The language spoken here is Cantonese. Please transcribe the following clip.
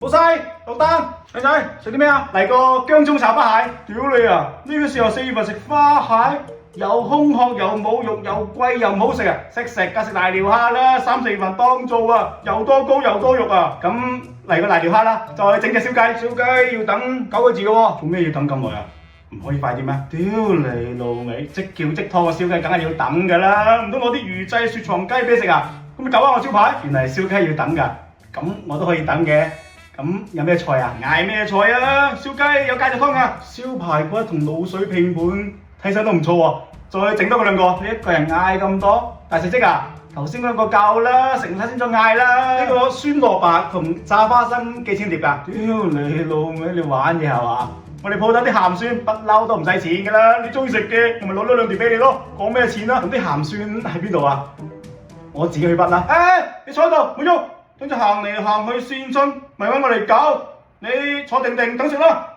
老細，落單，靚仔食啲咩啊？嚟個姜葱炒花蟹。屌你啊！呢個時候4月份食花蟹，又空殼又冇肉又貴又唔好食啊！識食㗎食瀨尿蝦啦，3、4月份當造啊，又多膏又多肉啊！咁嚟個瀨尿蝦啦，再整隻燒雞。燒雞要等9個字嘅喎，做咩要等咁耐啊？唔可以快啲咩？屌你老味，即叫即拖嘅燒雞梗係要等㗎啦，唔通我啲預製雪藏雞俾你食啊？咁你救翻我招牌？原來燒雞要等㗎，咁我都可以等嘅。咁有咩菜啊？嗌咩菜啊？燒雞有芥菜湯啊，燒排骨同滷水拼盤，睇身都唔錯喎。再整多佢2個，你一個人嗌咁多，大食積啊！頭先嗰個夠啦，食唔晒先再嗌啦。呢個酸蘿蔔同炸花生幾錢碟㗎？屌你老味，你玩嘢係嘛？我哋鋪頭啲鹹酸不嬲都唔使錢㗎啦，你中意食嘅我咪攞2碟俾你咯。講咩錢啊？咁啲鹹酸喺邊度啊？我自己去筆啦。你坐喺度唔好喐，等陣行嚟行去跣親，咪揾我嚟搞。你坐定定等食啦。